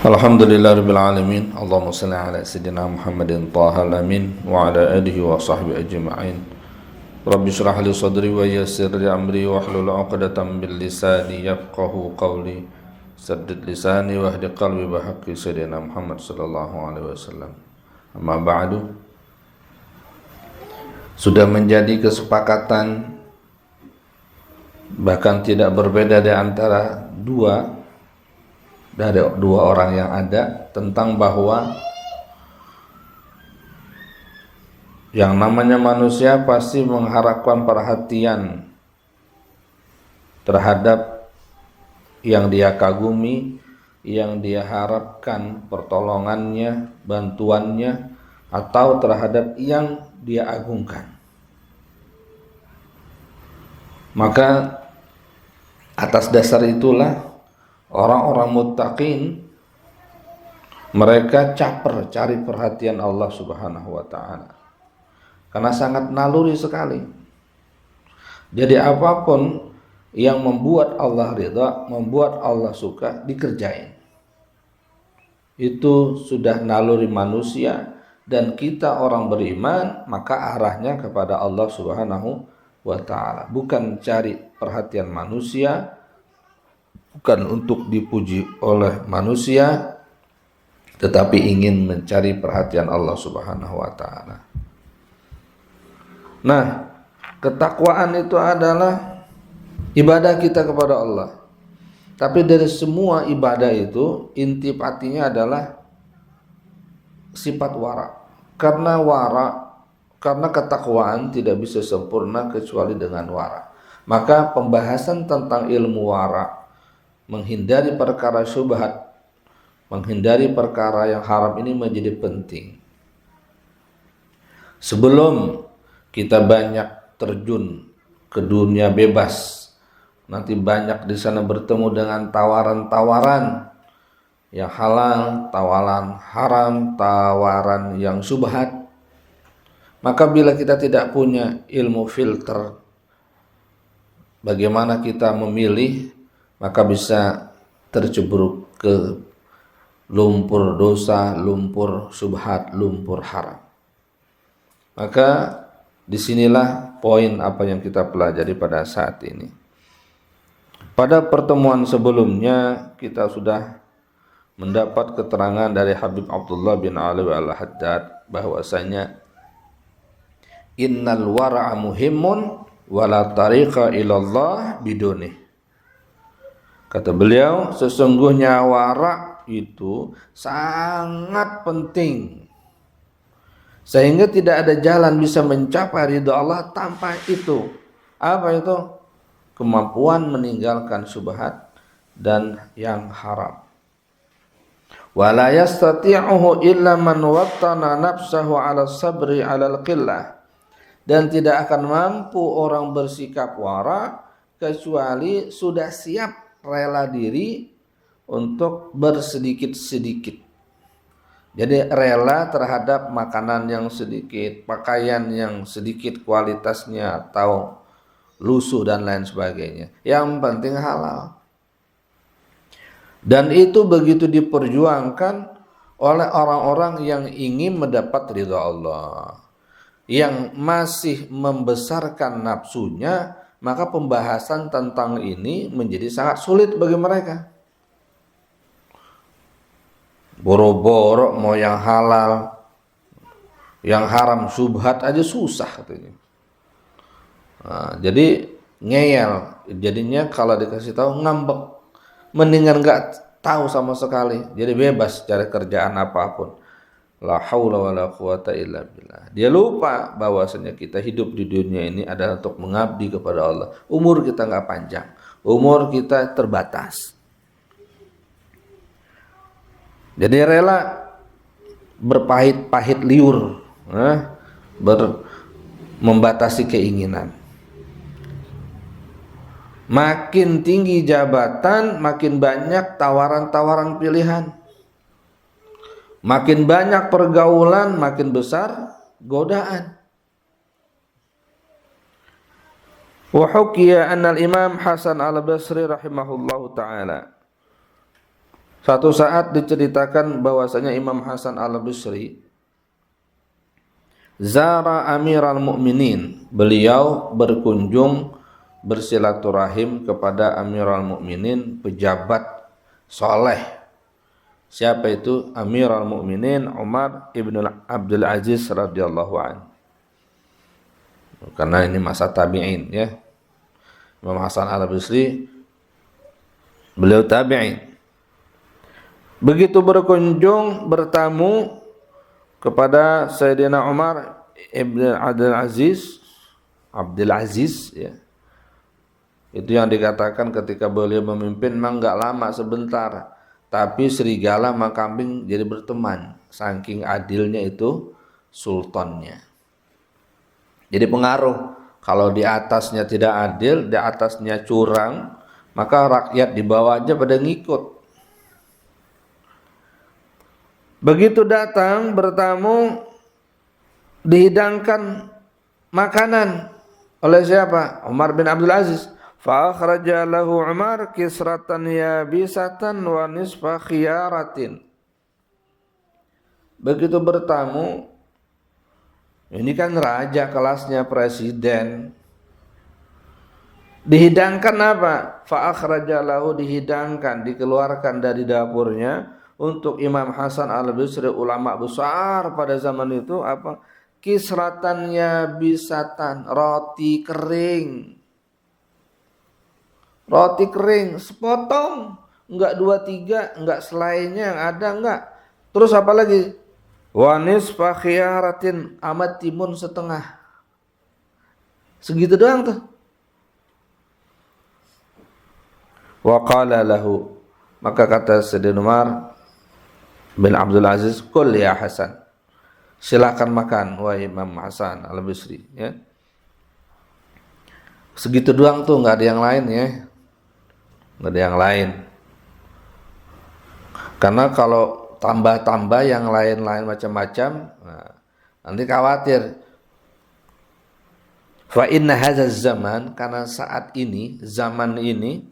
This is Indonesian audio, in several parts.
Alhamdulillahirabbil alamin. Allahumma shalli ala sayyidina Muhammadin thahal amin wa ala alihi wa sahbihi ajma'in. Rabbi shrah li sadri wa yassir li amri wa hlul 'uqdatam min lisani yafqahu qawli. Saddid lisani wa hdi qalbi bi haqqi sayyidina Muhammad sallallahu alaihi wasallam. Amma ba'du. Sudah menjadi kesepakatan, bahkan tidak berbeda di antara dari dua orang yang ada, tentang bahwa yang namanya manusia pasti mengharapkan perhatian terhadap yang dia kagumi, yang dia harapkan pertolongannya, bantuannya, atau terhadap yang dia agungkan. Maka atas dasar itulah orang-orang muttaqin mereka caper cari perhatian Allah Subhanahu wa taala. Karena sangat naluri sekali. Jadi apapun yang membuat Allah ridha, membuat Allah suka, dikerjain. Itu sudah naluri manusia, dan kita orang beriman maka arahnya kepada Allah Subhanahu wa taala, bukan cari perhatian manusia, bukan untuk dipuji oleh manusia, tetapi ingin mencari perhatian Allah Subhanahu wa taala. Nah, ketakwaan itu adalah ibadah kita kepada Allah. Tapi dari semua ibadah itu intipatinya adalah sifat wara. Karena ketakwaan tidak bisa sempurna kecuali dengan wara. Maka pembahasan tentang ilmu wara, menghindari perkara syubhat, menghindari perkara yang haram ini menjadi penting. Sebelum kita banyak terjun ke dunia bebas, nanti banyak di sana bertemu dengan tawaran-tawaran yang halal, tawaran haram, tawaran yang syubhat. Maka bila kita tidak punya ilmu filter, bagaimana kita memilih, maka bisa terceburuk ke lumpur dosa, lumpur syubhat, lumpur haram. Maka disinilah poin apa yang kita pelajari pada saat ini. Pada pertemuan sebelumnya kita sudah mendapat keterangan dari Habib Abdullah bin Alwi al-Haddad bahwasanya innal wara'a muhimmun wala tariqa ilallah bidunih. Kata beliau, sesungguhnya wara itu sangat penting, sehingga tidak ada jalan bisa mencapai ridha Allah tanpa itu. Apa itu? Kemampuan meninggalkan syubhat dan yang haram. Wala yastati'uhu illa man wattana nafsahu 'ala sabri 'ala al-qillah. Dan tidak akan mampu orang bersikap wara kecuali sudah siap rela diri untuk bersedikit-sedikit. Jadi rela terhadap makanan yang sedikit, pakaian yang sedikit kualitasnya atau lusuh dan lain sebagainya. Yang penting halal. Dan itu begitu diperjuangkan oleh orang-orang yang ingin mendapat ridha Allah, yang masih membesarkan nafsunya, maka pembahasan tentang ini menjadi sangat sulit bagi mereka. Boro-boro mau yang halal, yang haram syubhat aja susah katanya. Nah, jadi ngeyel, jadinya kalau dikasih tahu ngambek, mendingan nggak tahu sama sekali, jadi bebas cari kerjaan apapun. La haula wala quwata illa billah. Dia lupa bahwasanya kita hidup di dunia ini adalah untuk mengabdi kepada Allah. Umur kita nggak panjang, umur kita terbatas. Jadi rela berpahit-pahit liur, membatasi keinginan. Makin tinggi jabatan, makin banyak tawaran-tawaran pilihan. Makin banyak pergaulan, makin besar godaan. Wa hukiya anna al-Imam Hasan al-Basri rahimahullahu ta'ala Suatu saat diceritakan bahwasanya Imam Hasan Al-Basri zara Amiral Mukminin. Beliau berkunjung bersilaturahim kepada Amirul Mukminin, pejabat soleh. Siapa itu? Amirul Mukminin Umar ibn Abdul Aziz radhiyallahu anhu. Karena ini masa tabi'in ya. Imam Hasan Al-Basri beliau tabi'in. Begitu berkunjung bertamu kepada Sayyidina Umar ibn Abdul Aziz ya. Itu yang dikatakan ketika beliau memimpin memang enggak lama, sebentar, tapi serigala sama kambing jadi berteman, saking adilnya itu sultannya. Jadi pengaruh, kalau di atasnya tidak adil, di atasnya curang, maka rakyat di bawahnya pada ngikut. Begitu datang bertamu, dihidangkan makanan oleh siapa? Umar bin Abdul Aziz. Fa akhraja lahu Umar kisratan yabisatan wa nisfa khiyaratin. Begitu bertamu, ini kan raja kelasnya, presiden, dihidangkan apa? Fa akhraja lahu, dihidangkan, dikeluarkan dari dapurnya untuk Imam Hasan Al-Basri, ulama besar pada zaman itu, apa? Kisratan yabisatan, roti kering. Roti kering sepotong, enggak 2-3, enggak selainnya yang ada, enggak. Terus apa lagi? Wanis fakhiyaratin, amat timun setengah. Segitu doang tuh. Wa qala lahu, maka kata Sayyidina Umar bin Abdul Aziz, kul ya Hasan, silakan makan wahai Imam Hasan Al-Basri ya. Segitu doang tuh, enggak ada yang lain ya. Nggak ada yang lain. Karena kalau tambah-tambah yang lain-lain macam-macam, nah, nanti khawatir. Fa inna hadzal zaman, karena saat ini, zaman ini,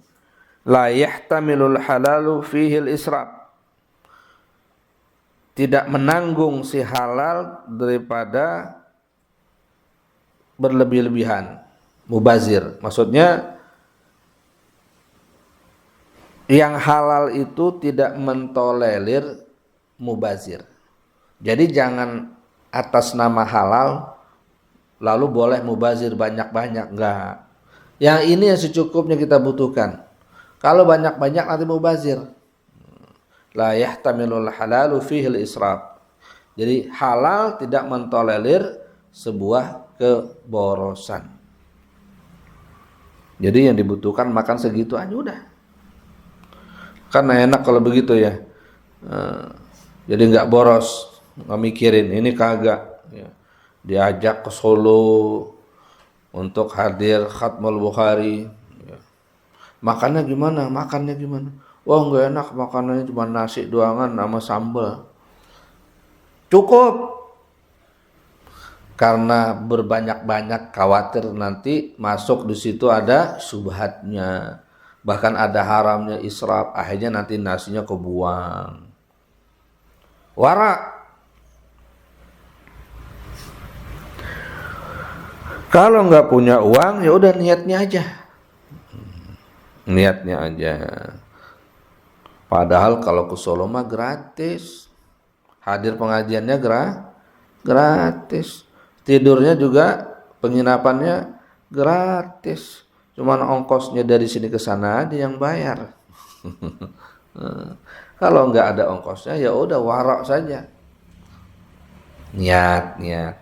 la yahtamilul halalu fihi al-israf, tidak menanggung si halal daripada berlebih-lebihan, mubazir. Maksudnya yang halal itu tidak mentolerir mubazir. Jadi jangan atas nama halal lalu boleh mubazir banyak-banyak, enggak. Yang ini yang secukupnya kita butuhkan. Kalau banyak-banyak nanti mubazir. La yahtamilul halalu fihi al-israf. Jadi halal tidak mentolerir sebuah keborosan. Jadi yang dibutuhkan makan segitu aja udah. Karena enak kalau begitu ya. Jadi nggak boros, nggak mikirin ini kagak. Ya. Diajak ke Solo untuk hadir Khatmul Bukhari. Ya. Makannya gimana? Makannya gimana? Wah nggak enak, makanannya cuma nasi doangan sama sambal. Cukup. Karena berbanyak-banyak khawatir nanti masuk di situ ada subhatnya. Bahkan ada haramnya israf, akhirnya nanti nasinya kebuang. Wara. Kalau nggak punya uang, ya udah niatnya aja. Niatnya aja. Padahal kalau ke Solo mah gratis. Hadir pengajiannya gratis. Tidurnya juga, penginapannya gratis. Cuman ongkosnya dari sini ke sana ada yang bayar. Kalau nggak ada ongkosnya ya udah warak saja. Niat ya.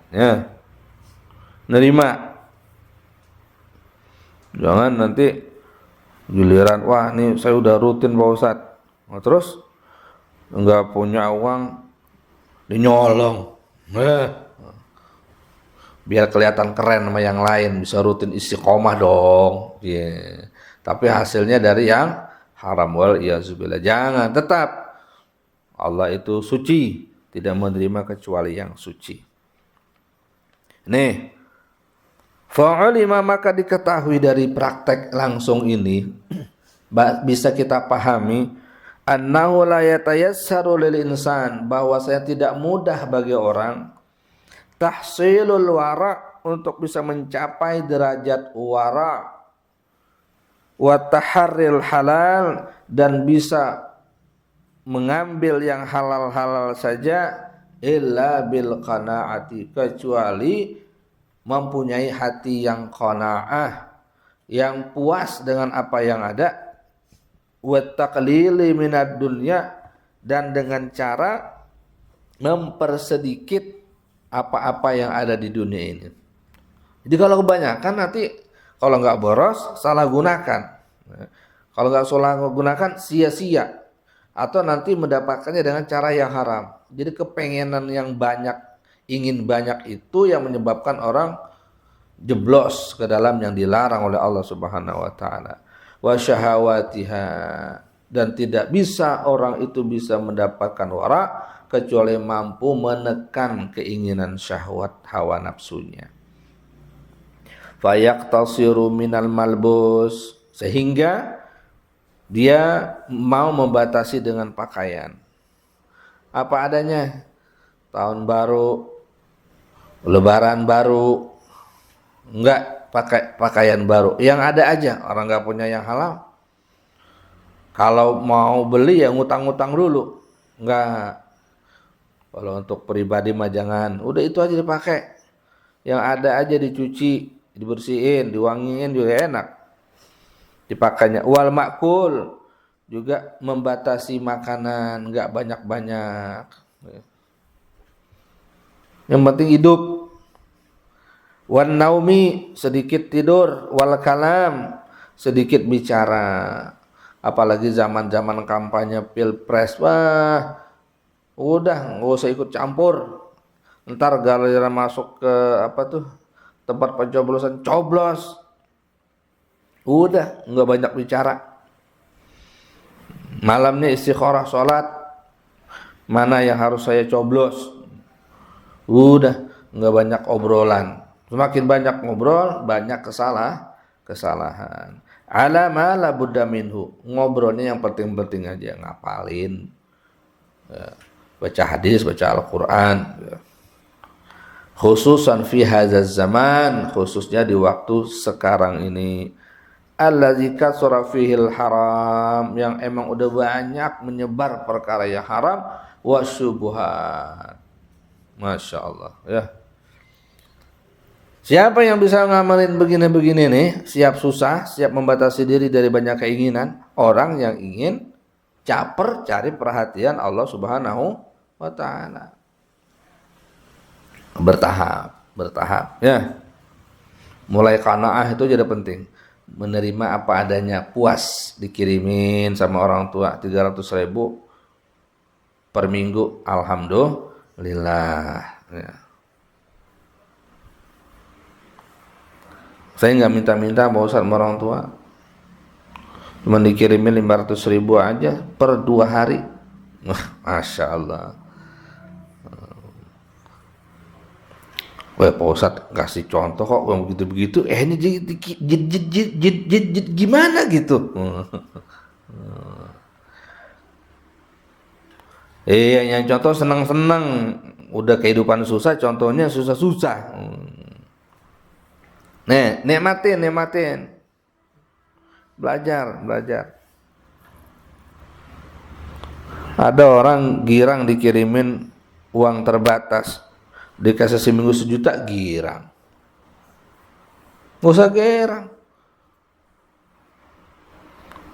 Nerima. Jangan nanti giliran, wah nih saya udah rutin Pak Ustadz. Nah, terus nggak punya uang dinyolong. Biar kelihatan keren sama yang lain, bisa rutin istiqomah dong. Yeah. Tapi hasilnya dari yang haram, wal iyazubillah. Jangan, tetap Allah itu suci, tidak menerima kecuali yang suci. Nih, fa'ulima, maka diketahui dari praktek langsung ini bisa kita pahami annahu la yatayassaru lil insan, bahwa saya tidak mudah bagi orang tahsilul wara, untuk bisa mencapai derajat wara, wa taharril halal, dan bisa mengambil yang halal-halal saja, illa bil qanaati, kecuali mempunyai hati yang qanaah, yang puas dengan apa yang ada, wa taqlili minad dunya, dan dengan cara mempersedikit apa-apa yang ada di dunia ini. Jadi kalau kebanyakan nanti kalau nggak boros salah gunakan, kalau nggak salah gunakan sia-sia, atau nanti mendapatkannya dengan cara yang haram. Jadi kepengenan yang banyak, ingin banyak itu yang menyebabkan orang jeblos ke dalam yang dilarang oleh Allah Subhanahu wa taala. Wa syahawatiha, dan tidak bisa orang itu bisa mendapatkan wara kecuali mampu menekan keinginan syahwat hawa nafsunya. Fayaqtasiru minal malbus, sehingga dia mau membatasi dengan pakaian apa adanya. Tahun baru, lebaran baru, enggak pakai pakaian baru, yang ada aja. Orang nggak punya yang halal, kalau mau beli ya ngutang-ngutang dulu. Enggak, kalau untuk pribadi mah jangan, udah itu aja dipakai, yang ada aja dicuci, dibersihin, diwangiin juga enak dipakainya. Wal makul, juga membatasi makanan, enggak banyak-banyak, yang penting hidup. Wan naumi, sedikit tidur. Wal kalam, sedikit bicara. Apalagi zaman-zaman kampanye pilpres, wah udah nggak usah ikut campur. Ntar gara-gara masuk ke tempat pencoblosan, coblos, udah nggak banyak bicara. Malamnya istikharah sholat, mana yang harus saya coblos, udah nggak banyak obrolan. Semakin banyak ngobrol, banyak kesalahan. Ala ma la budda minhu, ngobrolnya yang penting-penting aja, ngapalin, baca hadis, baca Al-Quran, khususan fi hadzal zaman, khususnya di waktu sekarang ini. Allazi kasara fihil haram, yang emang udah banyak menyebar perkara yang haram, wa syubuhat. Masya Allah ya. Siapa yang bisa ngamalin begini-begini nih, siap susah, siap membatasi diri dari banyak keinginan, orang yang ingin caper cari perhatian Allah Subhanahu wa taala. Bertahap ya. Mulai qanaah itu jadi penting. Menerima apa adanya, puas, dikirimin sama orang tua 300.000 per minggu, alhamdulillah ya. Saya nggak minta-minta Pak Ustaz sama orang tua, cuma dikirimin 500.000 aja per 2 hari. Masya Allah. Wah Pak Ustaz kasih contoh kok yang begitu-begitu, ini gimana gitu. Yang contoh senang-senang, udah kehidupan susah, contohnya susah-susah. Nih, nikmatin. Belajar. Ada orang girang dikirimin uang terbatas, dikasih seminggu 1 juta, girang. Nggak usah girang.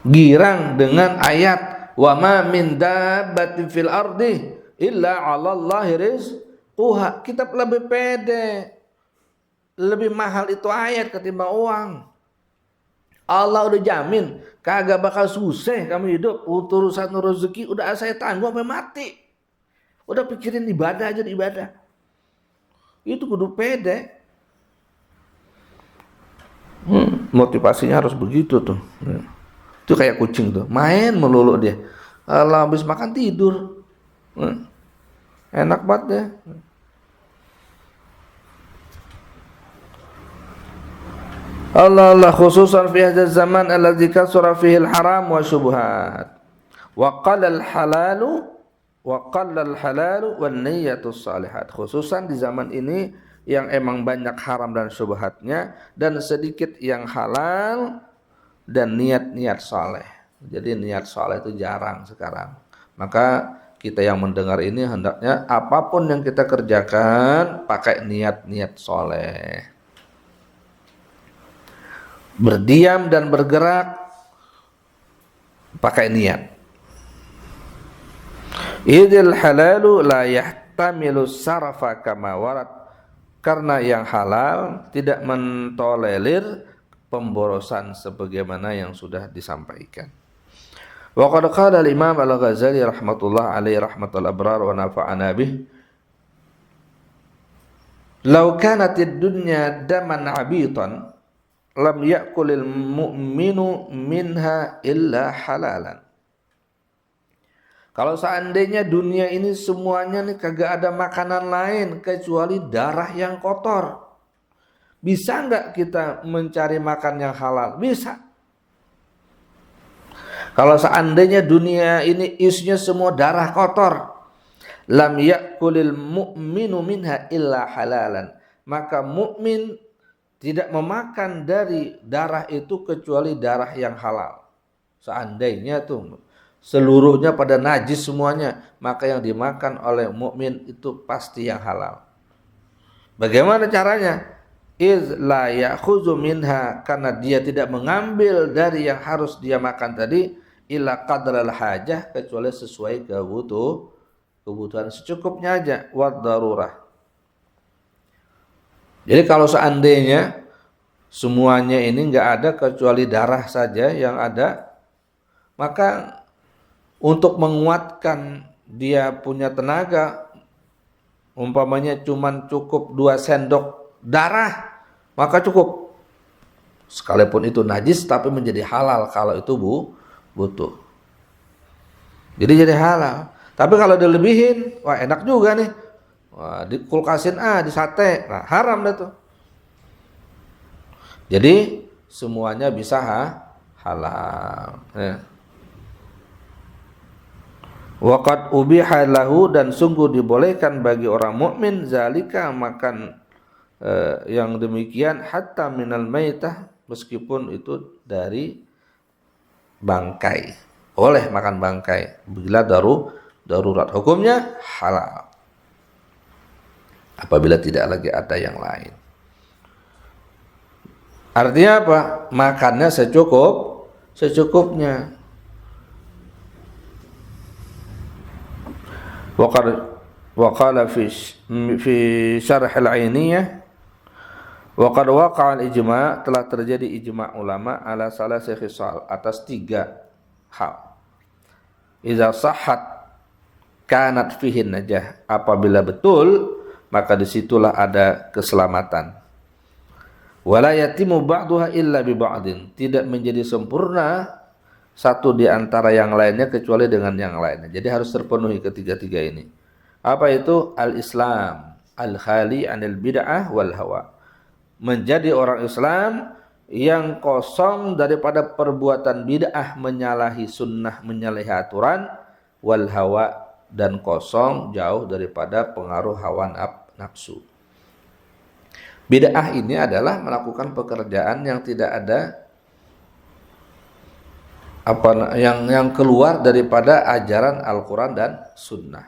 Girang dengan ayat wa ma min dabbatin fil ardi illa 'alallahi rizquha. Kita lebih pede. Lebih mahal itu ayat ketimbang uang. Allah udah jamin kagak bakal susah kamu hidup, urusan rezeki udah saya tanggung sampai mati. Udah pikirin ibadah aja, ibadah. Itu kudu pede. Motivasinya harus begitu tuh. Itu kayak kucing tuh, main melulu dia. Allah habis makan tidur. Enak banget ya. Allah khususan fi hadzal zaman alladzi kasara fihi al-haram wa syubhat Wa qalal halalu wan niyyatus salihat. Khususan di zaman ini yang emang banyak haram dan syubhatnya dan sedikit yang halal dan niat-niat saleh. Jadi niat saleh itu jarang sekarang. Maka kita yang mendengar ini hendaknya apapun yang kita kerjakan pakai niat-niat saleh. Berdiam dan bergerak pakai niat. Idil halalu la yahtamilu sarfa kama warad, karena yang halal tidak mentolerir pemborosan sebagaimana yang sudah disampaikan. Wa qad qala al-Imam Al-Ghazali rahmatullah alaihi rahmatul abrar wa nafa'ana bih, law kanatid dunya daman abitan lam ya'kulil mu'minu minha illa halalan. Kalau seandainya dunia ini semuanya nih kagak ada makanan lain kecuali darah yang kotor, bisa nggak kita mencari makan yang halal? Bisa. Kalau seandainya dunia ini isinya semua darah kotor, lam ya'kulil mu'minu minha illa halalan, maka mukmin tidak memakan dari darah itu kecuali darah yang halal. Seandainya tuh seluruhnya pada najis semuanya, maka yang dimakan oleh mukmin itu pasti yang halal. Bagaimana caranya? Iz la ya'khudzu minha, karena dia tidak mengambil dari yang harus dia makan tadi, illa qadral hajah, kecuali sesuai kebutuhan secukupnya aja, wad darurah. Jadi kalau seandainya semuanya ini enggak ada kecuali darah saja yang ada, maka untuk menguatkan dia punya tenaga, umpamanya cuman cukup 2 sendok darah, maka cukup. Sekalipun itu najis tapi menjadi halal kalau itu butuh. Jadi halal. Tapi kalau dilebihin, wah enak juga nih. Wah, dikulkasin di sate. Nah, haram dah tuh. Jadi semuanya bisa halal. Waqad ubiha lahu, dan sungguh dibolehkan bagi orang mukmin zalika, makan yang demikian, hatta minal maitah, meskipun itu dari bangkai. Boleh makan bangkai bila darurat, hukumnya halal apabila tidak lagi ada yang lain. Artinya apa? Makannya secukupnya. Waqala fi syarh al-'ainiyah, waqad waqa'a al-ijma', telah terjadi ijma' ulama ala salasi khisal, atas 3 hal. Idza sahhat kanat fihi najah, apabila betul maka disitulah ada keselamatan. Wala yatimu ba'duha illa bi ba'din, tidak menjadi sempurna satu di antara yang lainnya kecuali dengan yang lainnya. Jadi harus terpenuhi ketiga-tiga ini. Apa itu? Al-Islam al-khali anil bid'ah wal hawa, menjadi orang Islam yang kosong daripada perbuatan bid'ah, menyalahi sunnah, menyalahi aturan, wal hawa, dan kosong jauh daripada pengaruh hawa nafsu. Bid'ah ini adalah melakukan pekerjaan yang tidak ada yang keluar daripada ajaran Al-Quran dan Sunnah.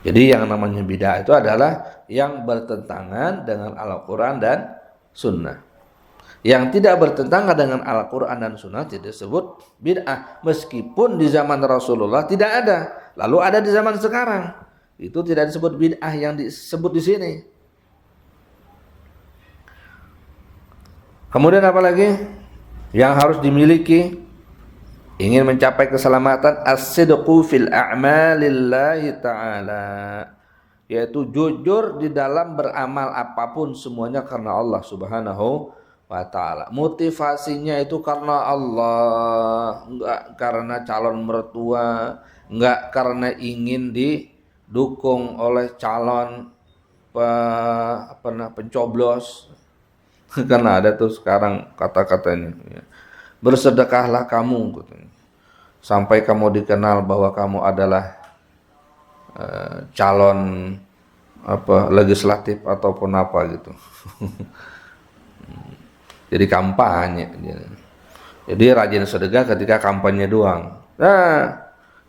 Jadi yang namanya bid'ah itu adalah yang bertentangan dengan Al-Quran dan Sunnah. Yang tidak bertentangan dengan Al-Quran dan Sunnah tidak disebut bid'ah, meskipun di zaman Rasulullah tidak ada, lalu ada di zaman sekarang, itu tidak disebut bid'ah yang disebut di sini. Kemudian apa lagi yang harus dimiliki ingin mencapai keselamatan? As-sidqu fil a'malillahi ta'ala, yaitu jujur di dalam beramal apapun, semuanya karena Allah Subhanahu wa ta'ala. Motivasinya itu karena Allah, enggak karena calon mertua, enggak karena ingin didukung oleh calon pencoblos. Karena ada tuh sekarang kata-kata ini, bersedekahlah kamu katanya, sampai kamu dikenal bahwa kamu adalah calon legislatif ataupun apa gitu. Jadi kampanye. Jadi rajin sedekah ketika kampanye doang. Nah,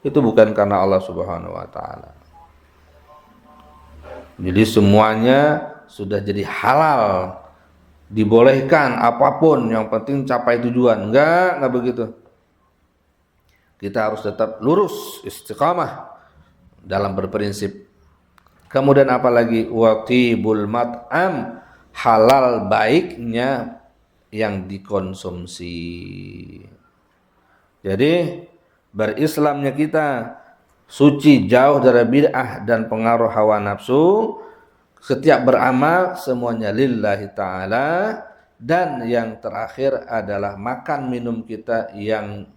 itu bukan karena Allah Subhanahu wa taala. Jadi semuanya sudah jadi halal, dibolehkan apapun, yang penting capai tujuan. Enggak begitu. Kita harus tetap lurus, istiqamah dalam berprinsip. Kemudian apalagi watibul mat'am, halal baiknya yang dikonsumsi. Jadi berislamnya kita suci, jauh dari bid'ah dan pengaruh hawa nafsu. Setiap beramal semuanya lillahi ta'ala. Dan yang terakhir adalah makan minum kita yang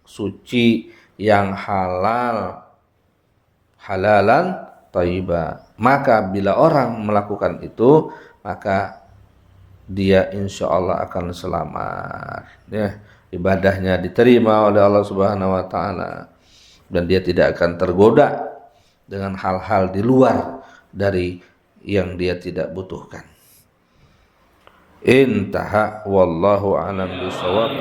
suci, yang halal, halalan thayyibah. Maka bila orang melakukan itu, maka dia insya Allah akan selamat, ya, ibadahnya diterima oleh Allah Subhanahu wa taala, dan dia tidak akan tergoda dengan hal-hal di luar dari yang dia tidak butuhkan. Intaha wallahu a'lam bishawab.